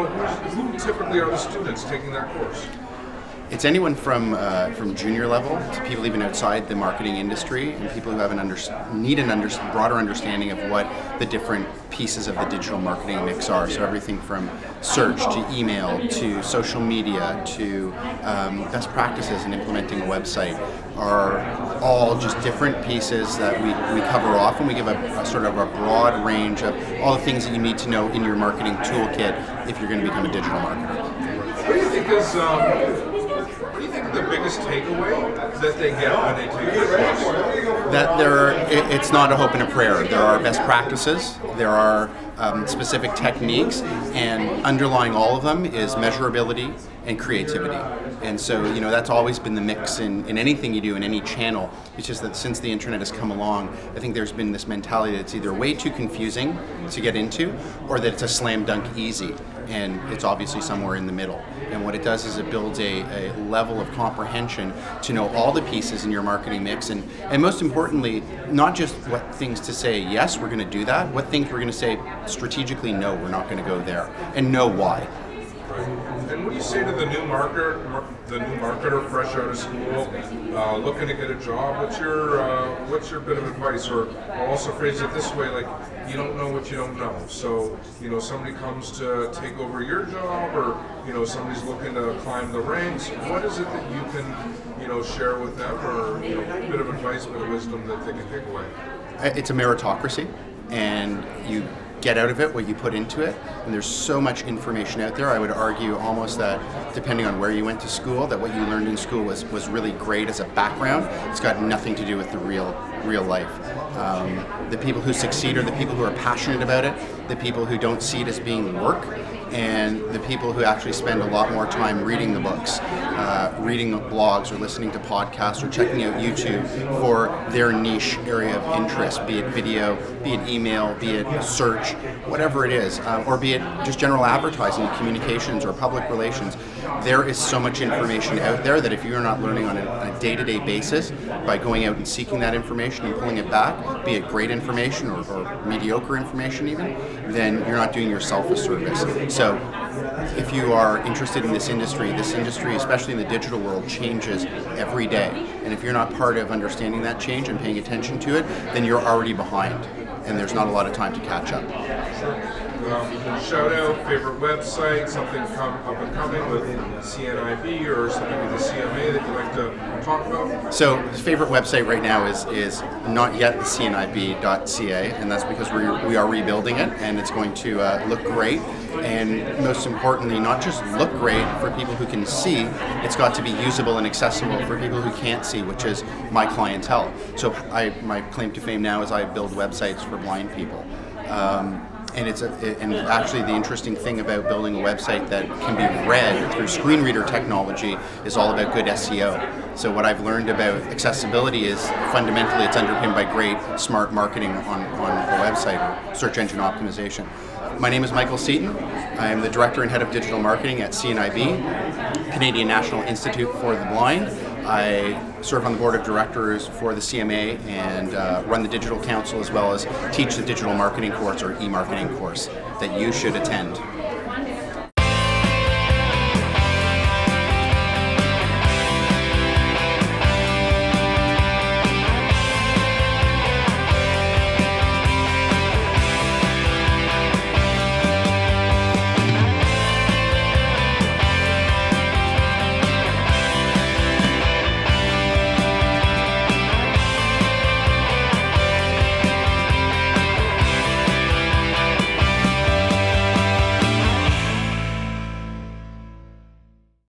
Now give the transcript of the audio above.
who typically are the students taking that course? It's anyone from junior level to people even outside the marketing industry, and people who have need a broader understanding of what the different pieces of the digital marketing mix are. So everything from search to email to social media to best practices in implementing a website are all just different pieces that we cover off, and we give a sort of a broad range of all the things that you need to know in your marketing toolkit if you're going to become a digital marketer. What do you think is what do you think the biggest takeaway that they get when they take this course? That it's not a hope and a prayer. There are best practices, there are specific techniques, and underlying all of them is measurability and creativity. And so, that's always been the mix in anything you do in any channel. It's just that since the internet has come along, I think there's been this mentality that it's either way too confusing to get into, or that it's a slam dunk easy. And it's obviously somewhere in the middle. And what it does is it builds a level of comprehension to know all the pieces in your marketing mix, and most importantly, not just what things to say, yes, we're going to do that, what things we're going to say strategically, no, we're not going to go there, and know why. And what do you say to the new marketer fresh out of school, looking to get a job? What's your bit of advice? Or I'll also phrase it this way: like, you don't know what you don't know. So somebody comes to take over your job, or somebody's looking to climb the ranks. What is it that you can share with them, or a bit of advice, a bit of wisdom that they can take away? It's a meritocracy, and you get out of it what you put into it, and there's so much information out there. I would argue almost that depending on where you went to school, that what you learned in school was really great as a background. It's got nothing to do with the real life. The people who succeed are the people who are passionate about it, the people who don't see it as being work, and the people who actually spend a lot more time reading the books, reading the blogs, or listening to podcasts, or checking out YouTube for their niche area of interest, be it video, be it email, be it search, whatever it is, or be it just general advertising, communications, or public relations. There is so much information out there that if you're not learning on a day-to-day basis by going out and seeking that information and pulling it back, be it great information or mediocre information even, then you're not doing yourself a service. So if you are interested in this industry, especially in the digital world, changes every day. And if you're not part of understanding that change and paying attention to it, then you're already behind, and there's not a lot of time to catch up. Shout out, favorite website, something up and coming with CNIB or something with the CMA that you'd like to talk about? So, favorite website right now is not yet the CNIB.ca, and that's because we are rebuilding it, and it's going to look great. And most importantly, not just look great for people who can see, it's got to be usable and accessible for people who can't see, which is my clientele. So my claim to fame now is I build websites for blind people. And actually the interesting thing about building a website that can be read through screen reader technology is all about good SEO. So what I've learned about accessibility is fundamentally it's underpinned by great, smart marketing on a website, search engine optimization. My name is Michael Seaton. I am the Director and Head of Digital Marketing at CNIB, Canadian National Institute for the Blind. I serve on the Board of Directors for the CMA and run the Digital Council, as well as teach the digital marketing course, or e-marketing course, that you should attend.